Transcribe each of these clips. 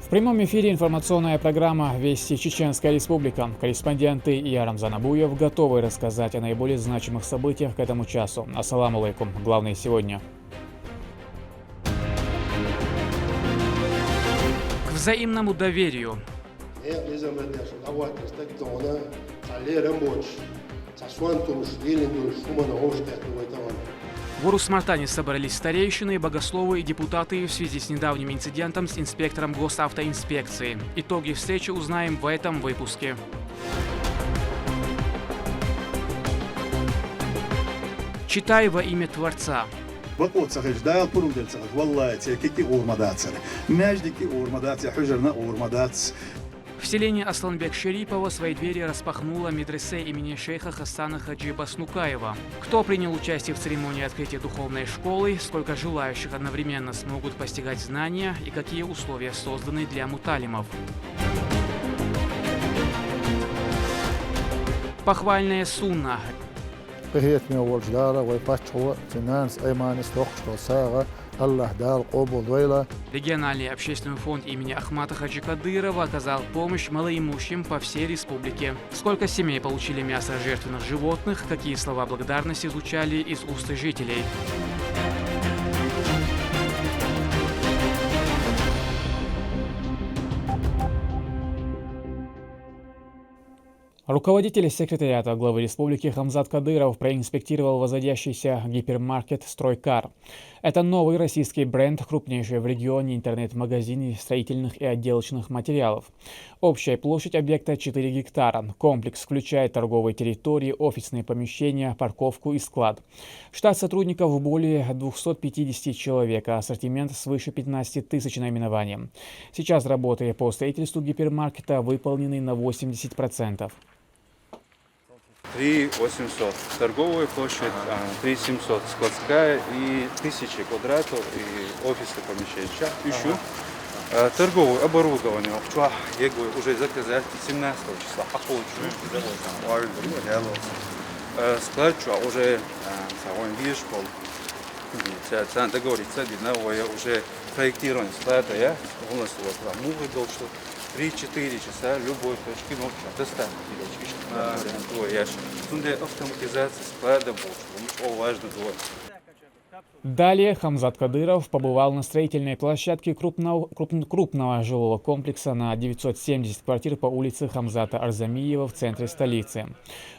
В прямом эфире информационная программа «Вести Чеченская Республика». Корреспонденты и Рамзан Абуев готовы рассказать о наиболее значимых событиях к этому часу. Ассаламу алейкум. Главное сегодня. К взаимному доверию. В Урус-Мартане собрались старейшины, богословы и депутаты в связи с недавним инцидентом с инспектором госавтоинспекции. Итоги встречи узнаем в этом выпуске. Читай во имя Творца. В селении Асланбек-Шерипова свои двери распахнула медресе имени шейха Хасана Хаджи Баснукаева. Кто принял участие в церемонии открытия духовной школы, сколько желающих одновременно смогут постигать знания и какие условия созданы для муталимов. Похвальная сунна. Региональный общественный фонд имени Ахмата Хаджи Кадырова оказал помощь малоимущим по всей республике. Сколько семей получили мясо жертвенных животных, какие слова благодарности звучали из уст жителей. Руководитель секретариата главы республики Хамзат Кадыров проинспектировал возводящийся гипермаркет «Стройкар». Это новый российский бренд, крупнейший в регионе интернет-магазин строительных и отделочных материалов. Общая площадь объекта 4 гектара. Комплекс включает торговые территории, офисные помещения, парковку и склад. Штат сотрудников более 250 человек, а ассортимент свыше 15 тысяч наименований. Сейчас работы по строительству гипермаркета выполнены на 80%. 3800. Торговая площадь 3700. Складская и 1000 квадратов и офисные помещения. Еще торговое оборудование. Я говорю, уже заказать 17 числа. Склад уже договориться, уже проектирование склада, я полностью муха дал, что 3-4 часа любой точки ночи доставить. Автоматизация склада больше, важно двое. Далее Хамзат Кадыров побывал на строительной площадке крупного жилого комплекса на 970 квартир по улице Хамзата Арзамиева в центре столицы.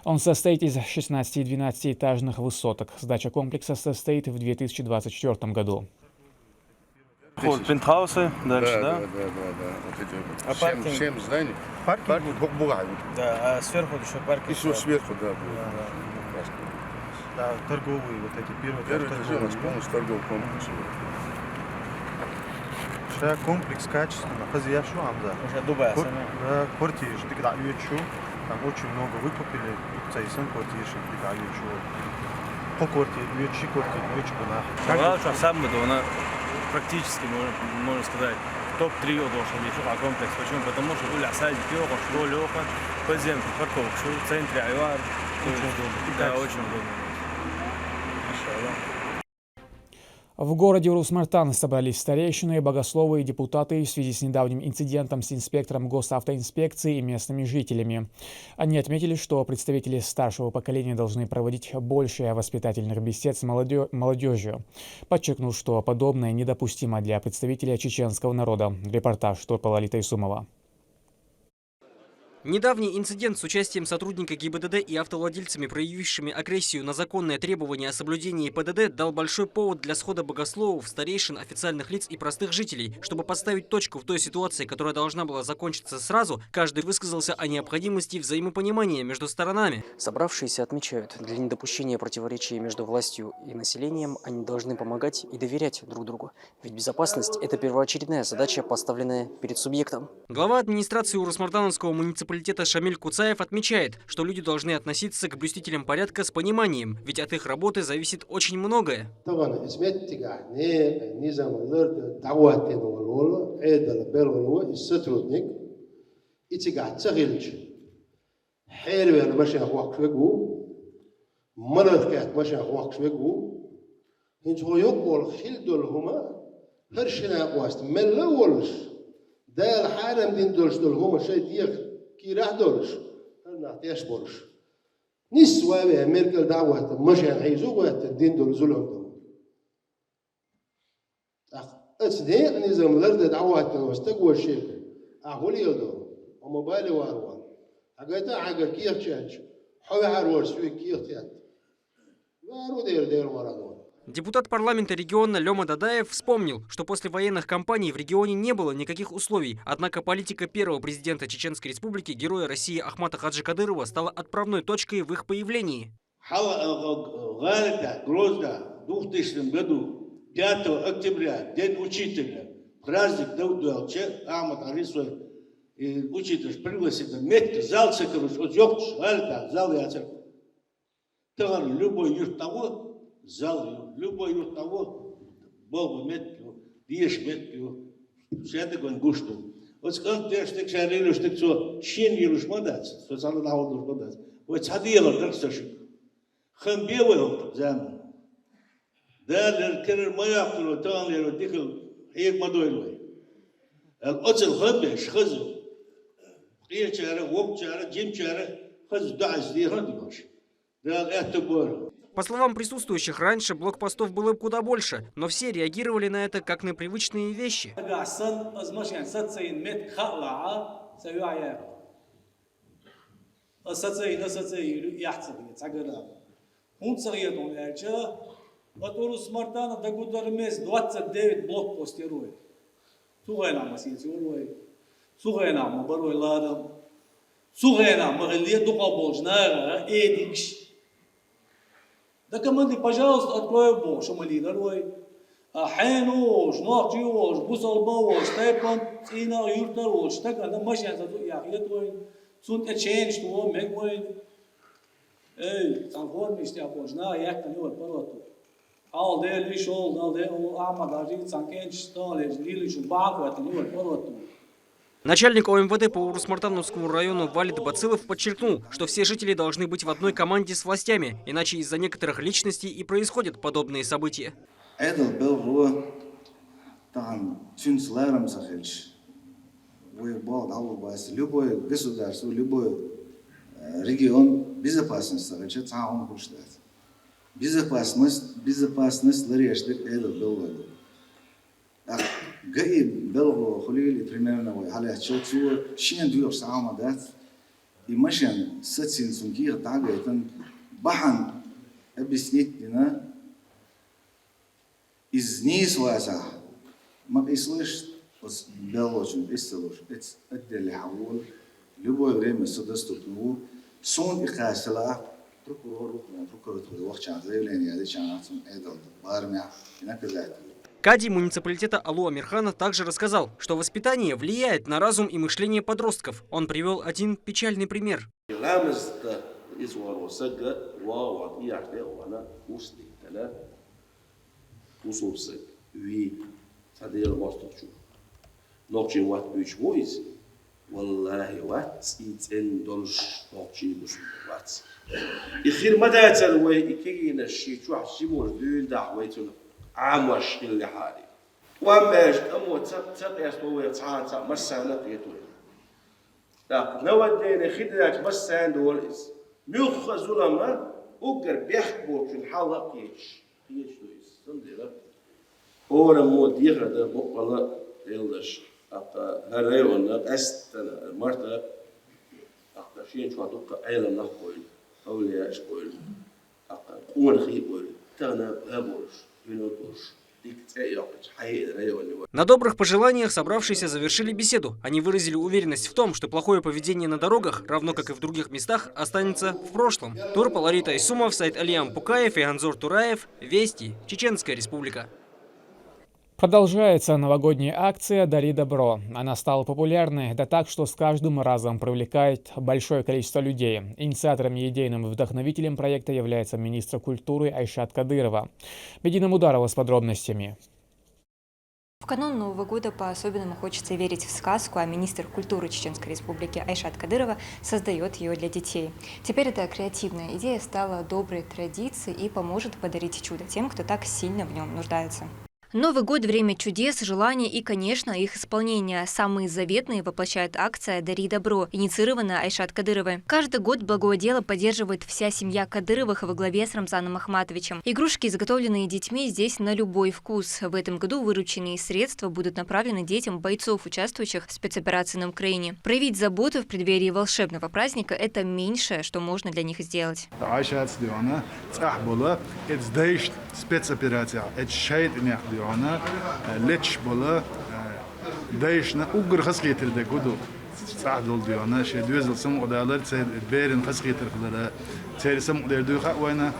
Он состоит из 16 12-этажных высоток. Сдача комплекса состоит в 2024 году. Пентхаусы дальше, да? А паркинг? 7 зданий. Паркинг? Да, а сверху еще паркинг? Еще сверху, да, будет. Да, торговые вот эти первые этаж у нас полностью торговый комплекс. Это комплекс качественно. Хозяин шо, Амза? Уже Дубай, да, квартиры, тогда ючу. Там очень много выкупили. Цейсон квартиры, тогда ючу. По квартире, ючи квартиры, ючи бuna. Главное, в самом году она практически, можно сказать, топ-3 комплекс. Почему? Потому что у Лясади Пиоха, школе, подземки, парковка, в центре Айвар. Очень удобно. Да, очень удобно. В городе Урус-Мартан собрались старейшины, богословы и депутаты в связи с недавним инцидентом с инспектором госавтоинспекции и местными жителями. Они отметили, что представители старшего поколения должны проводить больше воспитательных бесед с молодежью, подчеркнув, что подобное недопустимо для представителя чеченского народа. Репортаж Турпала Тайсумова. Недавний инцидент с участием сотрудника ГИБДД и автовладельцами, проявившими агрессию на законное требование о соблюдении ПДД, дал большой повод для схода богословов, старейшин, официальных лиц и простых жителей. Чтобы поставить точку в той ситуации, которая должна была закончиться сразу, каждый высказался о необходимости взаимопонимания между сторонами. Собравшиеся отмечают, для недопущения противоречий между властью и населением они должны помогать и доверять друг другу. Ведь безопасность – это первоочередная задача, поставленная перед субъектом. Глава администрации Урус-Мартановского муниципалитета Шамиль Куцаев отмечает, что люди должны относиться к блюстителям порядка с пониманием, ведь от их работы зависит очень многое. ده الحالة من دول شتول هم شيء ديخ كي راح دولش أنا تيش بولش نسوا بأمريكا دعوة مش هنعيزوا وقت الدين دول زلهم دول أصدق نظام الأرض دعوة واستقوى شيء أقول يلدو وموبايل واروان حاجة حاجة كيف تشج حوي عروار سوي كيف تيات وارو دير ورانون. Депутат парламента региона Лёма Дадаев вспомнил, что после военных кампаний в регионе не было никаких условий, однако политика первого президента Чеченской Республики, героя России Ахмата Хаджи Кадырова, стала отправной точкой в их появлении. В 2000 году, 5 октября, День учителя, праздник Даудуалче, Ахмат Арисов, учитель пригласил метки, зал цикруш, от ёктш, зал я цикруш. Тогда любой юрт того, зал, любой юрт того, Богу метки, диеш метки, все это гон гушту. Вот скажем, ты что шарили, что кто щен юруш мадать, что зал на ходу мадать. Вот садило так сошик. Хамбевый зам. Да, леркер моя кто там леро дикл, хек мадойлой. Оцел хабеш хазу. Чара, вок чара, джим чара, хаз даз дихадиш. Да, это было. По словам присутствующих, раньше блокпостов было куда больше, но все реагировали на это как на привычные вещи. Да команды, пожалуйста, открой бо, шумали дорой. Хэнуш, нохчиош, бусалбош, тайпан, цина, юртарош, так она машина за яхлетой. Сунт эчен, что мегмой. Эй, санхон мистя божна, як на него пароту. Ал де лишол, ал де амадари, санкен, что лишь лилишу баку, это него пароту. Начальник ОМВД по Урус-Мартановскому району Валид Бацилов подчеркнул, что все жители должны быть в одной команде с властями, иначе из-за некоторых личностей и происходят подобные события. Это был там цинслером захельш. Любое государство, любой регион безопасность захельш, там он безопасность ларештик это был. جاي بلغو خليلي примерно على شو شين ديور ساعة دات يمشين ستين سنكير تعجيتن بحن أبسنيتنا إزنيس واسع ما بيصلش بس بلغوشن إستلوش أدي حول لبوا غريم السدس تطلو صون إقاسلا تركوا وقت عادي لين هذه شاناتهم أيضا بارمع هناك زاد. Кади муниципалитета Алу Амирханов также рассказал, что воспитание влияет на разум и мышление подростков. Он привел один печальный пример. عامش اللي حالي وامش امو تسقيس هو تصان مسانا قيتوي لكن نودينا خدلك بس عندول مخ زلمه وقر بيحكوا في الحلقه قيش دويس صنديره اورا مو ديغدا بقلا يلدش اقا هريون استنا مرتا اقا شين شو دقه ايلا نقول اولياء شقول اقا قول خيقول تانا هبوش. На добрых пожеланиях собравшиеся завершили беседу. Они выразили уверенность в том, что плохое поведение на дорогах, равно как и в других местах, останется в прошлом. Турпал Ларита Исумов, сайт Алиам Пукаев и Анзор Тураев. Вести. Чеченская Республика. Продолжается новогодняя акция «Дари добро». Она стала популярной, да так, что с каждым разом привлекает большое количество людей. Инициатором и идейным вдохновителем проекта является министр культуры Айшат Кадырова. Медина Мударова с подробностями. В канун Нового года по-особенному хочется верить в сказку, а министр культуры Чеченской Республики Айшат Кадырова создает ее для детей. Теперь эта креативная идея стала доброй традицией и поможет подарить чудо тем, кто так сильно в нем нуждается. Новый год – время чудес, желаний и, конечно, их исполнения. Самые заветные воплощает акция «Дари добро», инициированная Айшат Кадыровой. Каждый год благое дело поддерживает вся семья Кадыровых во главе с Рамзаном Ахматовичем. Игрушки, изготовленные детьми, здесь на любой вкус. В этом году вырученные средства будут направлены детям бойцов, участвующих в спецоперации на Украине. Проявить заботу в преддверии волшебного праздника – это меньшее, что можно для них сделать. أنا لتش بلا دايشنا أوجر خسقيت الدكودو صعد الديونا شيء دوزل سمو دالر سير بيرن خسقيت الخلا سير سمو دردو خوانا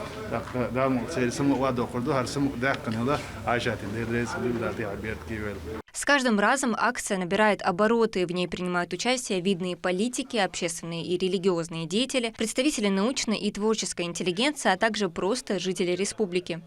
دام سير سمو وادو خردو هر سمو داقن هذا عايشات الدرس بدأتي عبير كيول. С каждым разом акция набирает обороты. В ней принимают участие видные политики, общественные и религиозные деятели, представители научной и творческой интеллигенции, а также просто жители республики.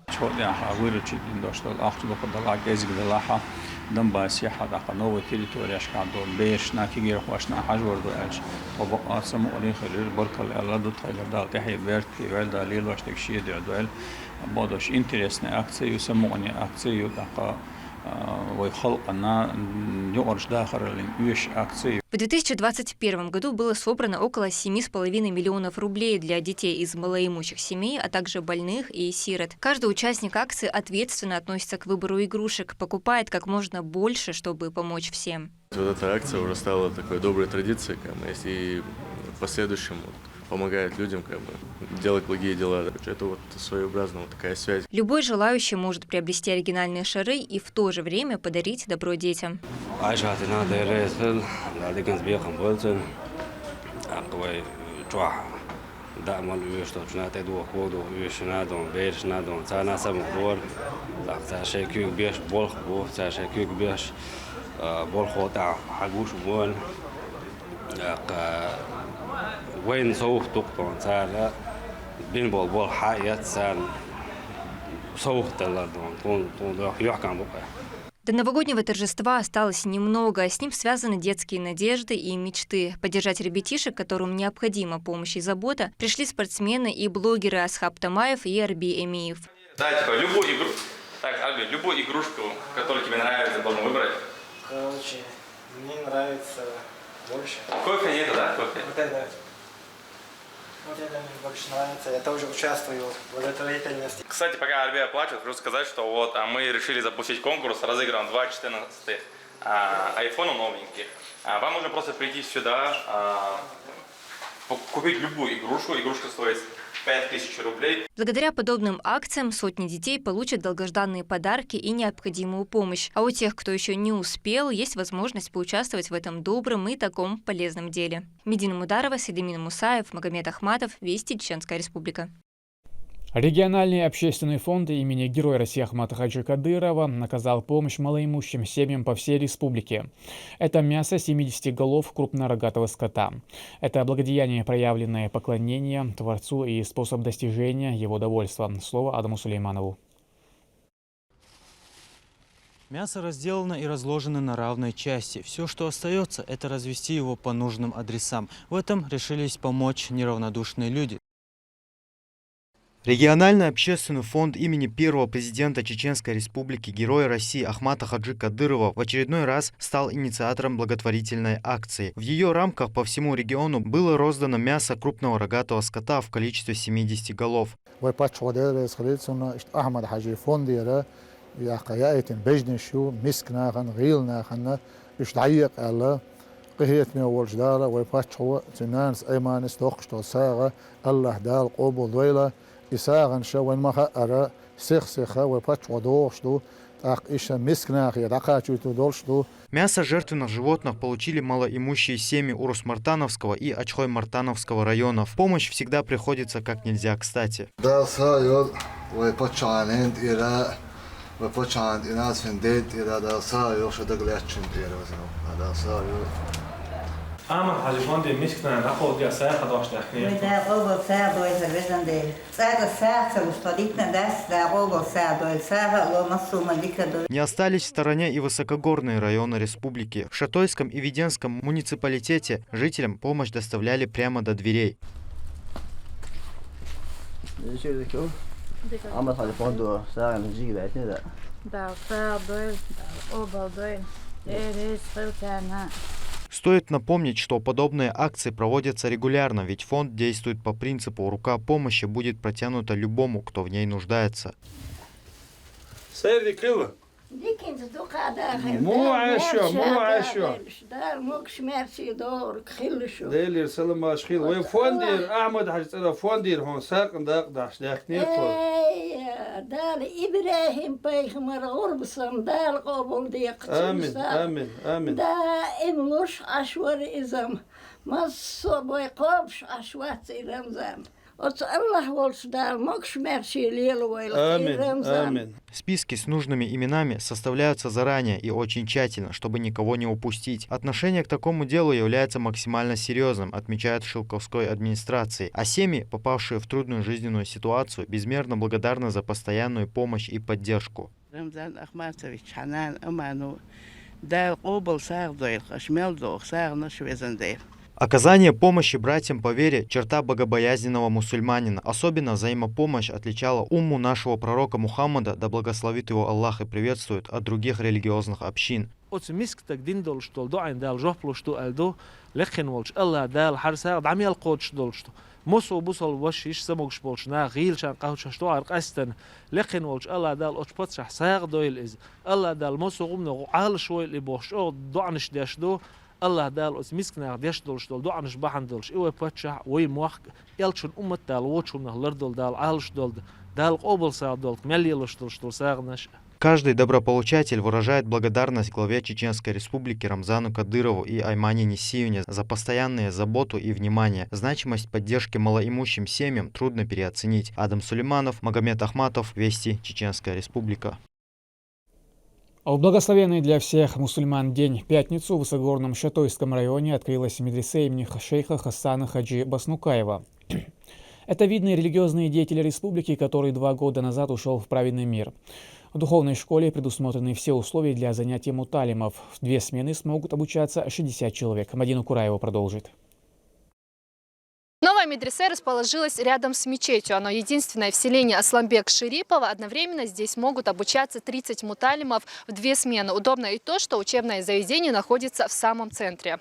В 2021 году было собрано около 7,5 миллионов рублей для детей из малоимущих семей, а также больных и сирот. Каждый участник акции ответственно относится к выбору игрушек, покупает как можно больше, чтобы помочь всем. Вот эта акция уже стала такой доброй традицией, и в последующем помогает людям делать благие дела. Это вот своеобразная такая связь. Любой желающий может приобрести оригинальные шары и в то же время подарить добро детям. وين صوف تقطع سالا بين بول حياة سال صوف تلادون تون يحكم بقى. До новогоднего торжества осталось немного. С ним связаны детские надежды и мечты. Поддержать ребятишек, которым необходима помощь и забота, пришли спортсмены и блогеры Асхаб Тамаев и Арби Эмиев. Да, любую игру. Так, Арби, любую игрушку, которая тебе нравится, должен выбрать. Короче, мне нравится больше. Кофе нету, да? Кофе. Вот это. Вот это мне больше нравится. Я тоже участвую в благотворительности. Кстати, пока Арби оплачивает, хочу сказать, что вот мы решили запустить конкурс, разыгрываем 2 14 айфона новеньких. Вам нужно просто прийти сюда, купить любую игрушку. Игрушка стоит 5000 рублей. Благодаря подобным акциям сотни детей получат долгожданные подарки и необходимую помощь. А у тех, кто еще не успел, есть возможность поучаствовать в этом добром и таком полезном деле. Медина Мударова, Селимин Мусаев, Магомед Ахматов, Вести, Чеченская Республика. Региональный общественный фонд имени Героя России Ахмата Хаджи Кадырова оказал помощь малоимущим семьям по всей республике. Это мясо 70 голов крупнорогатого скота. Это благодеяние, проявленное поклонение Творцу и способ достижения его довольства. Слово Адаму Сулейманову. Мясо разделано и разложено на равной части. Все, что остается, это развести его по нужным адресам. В этом решились помочь неравнодушные люди. Региональный общественный фонд имени первого президента Чеченской Республики Героя России Ахмата Хаджи Кадырова в очередной раз стал инициатором благотворительной акции. В ее рамках по всему региону было роздано мясо крупного рогатого скота в количестве 70 голов. Мясо жертвенных животных получили малоимущие семьи Урус-Мартановского и Ачхой-Мартановского районов. Помощь всегда приходится как нельзя кстати. Не остались в стороне и высокогорные районы республики. В Шатойском и Веденском муниципалитете жителям помощь доставляли прямо до дверей. Стоит напомнить, что подобные акции проводятся регулярно, ведь фонд действует по принципу «рука помощи будет протянута любому, кто в ней нуждается». مو ديلي سلام ماشخيل وين فوندير احمد حاج ترى فوندير هون ساق داق داش داك نيتو دال إبراهيم بيغمر غربسم دال قبول ديق آمين آمين آمين دا إملوش أشور إزم مصر بيقوبش أشوات إرمزم Списки с нужными именами составляются заранее и очень тщательно, чтобы никого не упустить. Отношение к такому делу является максимально серьезным, отмечают в Шилковской администрации. А семьи, попавшие в трудную жизненную ситуацию, безмерно благодарны за постоянную помощь и поддержку. Оказание помощи братьям по вере – черта богобоязненного мусульманина. Особенно взаимопомощь отличала умму нашего пророка Мухаммада, да благословит его Аллах и приветствует, от других религиозных общин. مصو بوصل وشيش سموش بولشنا غيل شان قهوش شتوار قستن لكن ولش الله دال أشبطش ساق دويل إز الله دال مصو قمنا عال شوي اللي بوش أو دعنش داش دو الله دال أس مسكنا داش دولش دول دعنش بحن دولش إيوه بتشح وي موخ يلشون أمة دال وشهم نهلر دول دال عالش دول دال قبل ساق دول مليلش دولش دول ساقناش. Каждый доброполучатель выражает благодарность главе Чеченской Республики Рамзану Кадырову и Аймане Несиевне за постоянную заботу и внимание. Значимость поддержки малоимущим семьям трудно переоценить. Адам Сулейманов, Магомед Ахматов, Вести, Чеченская Республика. В благословенный для всех мусульман день пятницу в высокогорном Шатойском районе открылась медресе имени шейха Хасана Хаджи Баснукаева. Это видный религиозный деятель республики, который 2 года назад ушел в праведный мир. В духовной школе предусмотрены все условия для занятия муталимов. В 2 смены смогут обучаться 60 человек. Мадина Кураева продолжит. Новая медресе расположилась рядом с мечетью. Оно единственное в селении Асламбек-Шерипова. Одновременно здесь могут обучаться 30 муталимов в 2 смены. Удобно и то, что учебное заведение находится в самом центре.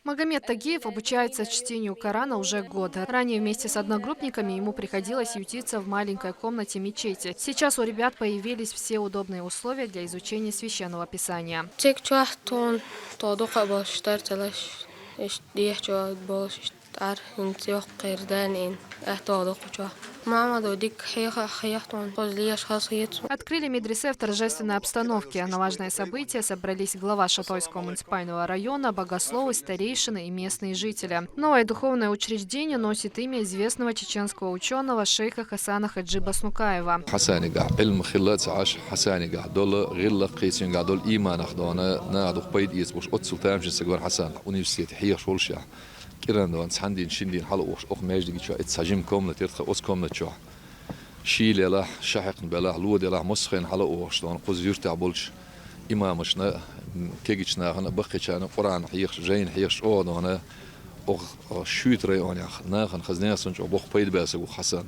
Магомед Тагиев обучается чтению Корана уже год. Ранее вместе с одногруппниками ему приходилось ютиться в маленькой комнате мечети. Сейчас у ребят появились все удобные условия для изучения священного писания. Открыли медресе в торжественной обстановке. На важное событие собрались глава Шатойского муниципального района, богословы, старейшины и местные жители. Новое духовное учреждение носит имя известного чеченского ученого шейха Хасана Хаджи Баснукаева. كيران سحندين شندين حلقوش أخ ماجد جيتشوا اتساجم كومنا تيرخ أس كومنا تشوا شيل يلا شحق بلا لود يلا مسخين حلقوش دون قز يرتع بولش إمامشنا كيجيشنا هنا بقيتشنا قرآن حيخ جين حيخ أو دون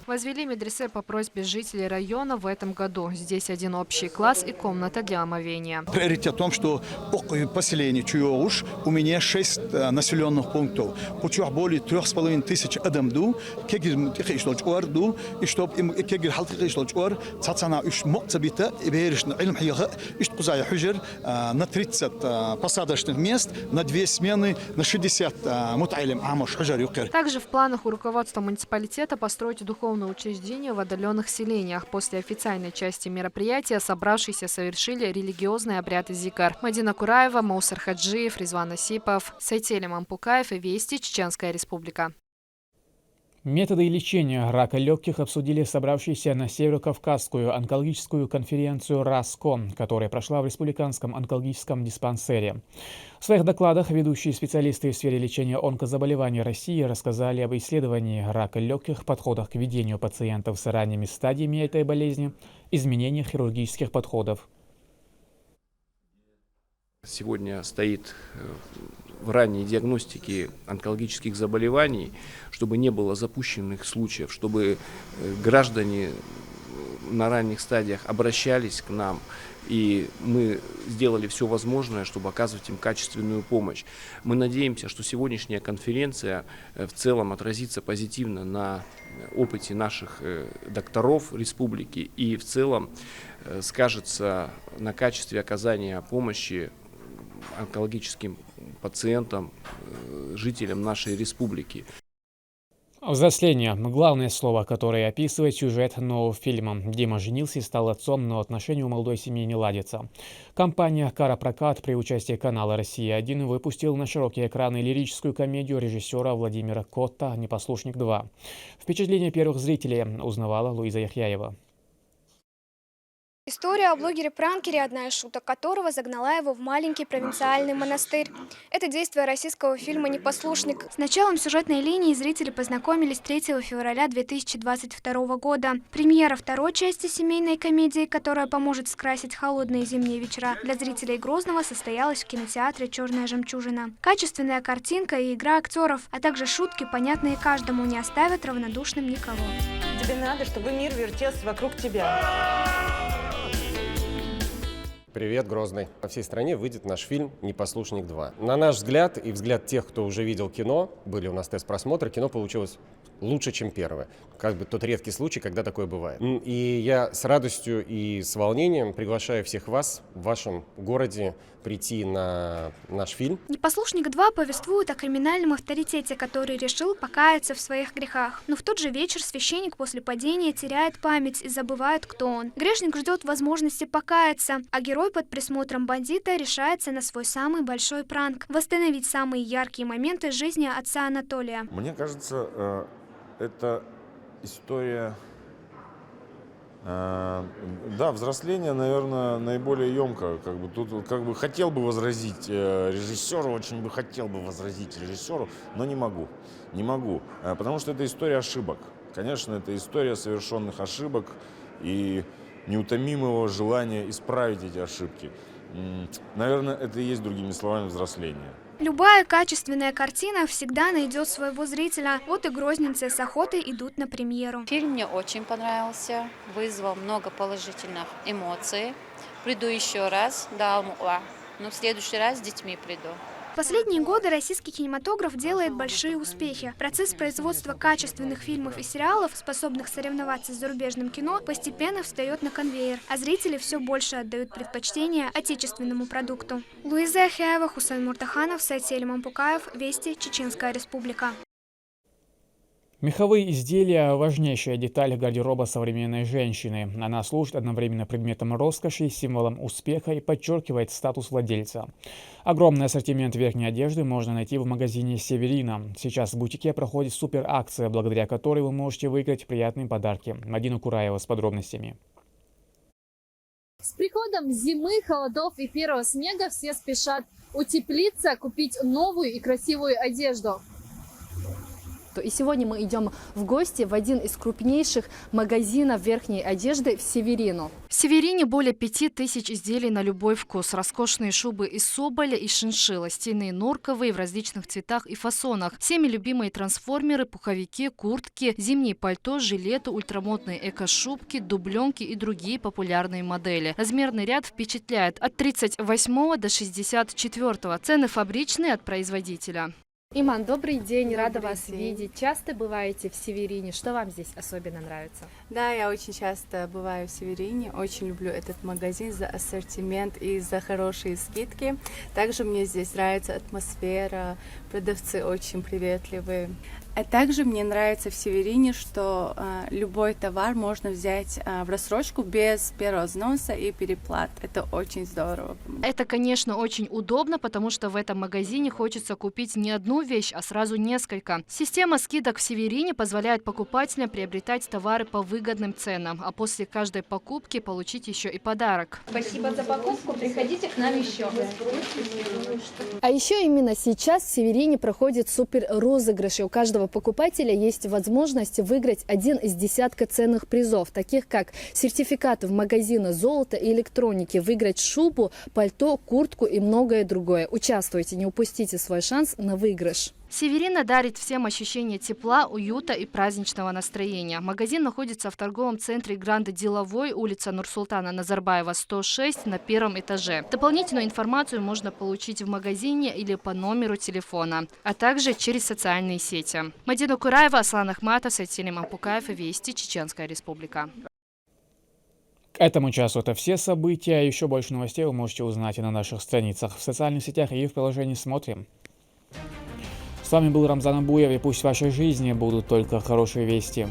Возвели медресе по просьбе жителей района в этом году. Здесь один общий класс и комната для омовения. Приоритет в том, что по поселению Чуйоуш у меня 6 населенных пунктов. Почему более 3500 адамду, кегир тихишлоч орду, и чтоб им кегир халтихишлоч ор, цацана уж мокцабита, и берешь на илм хияха, и что кузая хужер на 30 посадочных мест, на 2 смены, на 60 мутай. Также в планах у руководства муниципалитета построить духовное учреждение в отдаленных селениях. После официальной части мероприятия собравшиеся совершили религиозный обряд зикар. Мадина Кураева, Маусар Хаджиев, Резван Осипов, Сайтели Мампукаев и Вести, Чеченская Республика. Методы лечения рака легких обсудили собравшиеся на Северо-Кавказскую онкологическую конференцию РАСКО, которая прошла в Республиканском онкологическом диспансере. В своих докладах ведущие специалисты в сфере лечения онкозаболеваний России рассказали об исследовании рака легких, подходах к ведению пациентов с ранними стадиями этой болезни, изменениях хирургических подходов. Сегодня стоит в ранней диагностике онкологических заболеваний, чтобы не было запущенных случаев, чтобы граждане на ранних стадиях обращались к нам, и мы сделали все возможное, чтобы оказывать им качественную помощь. Мы надеемся, что сегодняшняя конференция в целом отразится позитивно на опыте наших докторов республики и в целом скажется на качестве оказания помощи онкологическим пациентам, жителям нашей республики. Взросление – главное слово, которое описывает сюжет нового фильма. Дима женился и стал отцом, но отношения у молодой семьи не ладятся. Компания «Кара Прокат» при участии канала «Россия-1» выпустила на широкие экраны лирическую комедию режиссера Владимира Котта «Непослушник 2». Впечатление первых зрителей узнавала Луиза Яхьяева. История о блогере-пранкере, одна из шуток которого загнала его в маленький провинциальный монастырь. Это действие российского фильма «Непослушник». С началом сюжетной линии зрители познакомились 3 февраля 2022 года. Премьера второй части семейной комедии, которая поможет скрасить холодные зимние вечера, для зрителей Грозного состоялась в кинотеатре «Черная жемчужина». Качественная картинка и игра актеров, а также шутки, понятные каждому, не оставят равнодушным никого. Тебе надо, чтобы мир вертелся вокруг тебя. Привет, Грозный. По всей стране выйдет наш фильм «Непослушник 2». На наш взгляд и взгляд тех, кто уже видел кино, были у нас тест-просмотры, кино получилось лучше, чем первое. Как бы тот редкий случай, когда такое бывает. И я с радостью и с волнением приглашаю всех вас в вашем городе прийти на наш фильм. «Непослушник 2» повествует о криминальном авторитете, который решил покаяться в своих грехах. Но в тот же вечер священник после падения теряет память и забывает, кто он. Грешник ждет возможности покаяться, а герой под присмотром бандита решается на свой самый большой пранк – восстановить самые яркие моменты жизни отца Анатолия. Мне кажется, это история, да, взросление, наверное, наиболее емко. Тут хотел бы возразить режиссеру, очень бы хотел бы возразить режиссеру, но не могу. Не могу, потому что это история ошибок. Конечно, это история совершенных ошибок и неутомимого желания исправить эти ошибки. Наверное, это и есть, другими словами, взросление. Любая качественная картина всегда найдет своего зрителя. Вот и грозненцы с охотой идут на премьеру. Фильм мне очень понравился, вызвал много положительных эмоций. Приду еще раз, но в следующий раз с детьми приду. В последние годы российский кинематограф делает большие успехи. Процесс производства качественных фильмов и сериалов, способных соревноваться с зарубежным кино, постепенно встает на конвейер, а зрители все больше отдают предпочтение отечественному продукту. Луиза Яхьяева, Хусейн Муртаханов, Сайтель Мампукаев, Вести, Чеченская Республика. Меховые изделия – важнейшая деталь гардероба современной женщины. Она служит одновременно предметом роскоши, символом успеха и подчеркивает статус владельца. Огромный ассортимент верхней одежды можно найти в магазине «Северина». Сейчас в бутике проходит суперакция, благодаря которой вы можете выиграть приятные подарки. Мадина Кураева с подробностями. С приходом зимы, холодов и первого снега все спешат утеплиться, купить новую и красивую одежду. И сегодня мы идем в гости в один из крупнейших магазинов верхней одежды в Северину. В Северине более 5000 изделий на любой вкус. Роскошные шубы из соболя и шиншилла, стильные норковые в различных цветах и фасонах. Всеми любимые трансформеры, пуховики, куртки, зимние пальто, жилеты, ультрамодные эко-шубки, дубленки и другие популярные модели. Размерный ряд впечатляет от 38 до 64. Цены фабричные от производителя. Иман, добрый день, рада вас видеть. Часто бываете в Северине? Что вам здесь особенно нравится? Да, я очень часто бываю в Северине, очень люблю этот магазин за ассортимент и за хорошие скидки. Также мне здесь нравится атмосфера, продавцы очень приветливые. А также мне нравится в Северине, что любой товар можно взять в рассрочку без первого взноса и переплат. Это очень здорово. Это, конечно, очень удобно, потому что в этом магазине хочется купить не одну вещь, а сразу несколько. Система скидок в Северине позволяет покупателям приобретать товары по выгодным ценам, а после каждой покупки получить еще и подарок. Спасибо за покупку, приходите к нам еще. А еще именно сейчас в Северине проходит супер розыгрыши. У каждого каждого покупателя есть возможность выиграть один из десятка ценных призов, таких как сертификаты в магазины золота и электроники, выиграть шубу, пальто, куртку и многое другое. Участвуйте, не упустите свой шанс на выигрыш. Северина дарит всем ощущение тепла, уюта и праздничного настроения. Магазин находится в торговом центре Гранд Деловой, улица Нурсултана Назарбаева, 106, на первом этаже. Дополнительную информацию можно получить в магазине или по номеру телефона, а также через социальные сети. Мадина Кураева, Аслан Ахматов, Сайтилим Апукаев, Вести, Чеченская Республика. К этому часу это все события. Еще больше новостей вы можете узнать и на наших страницах в социальных сетях и в приложении «Смотрим». С вами был Рамзан Абуев, и пусть в вашей жизни будут только хорошие вести.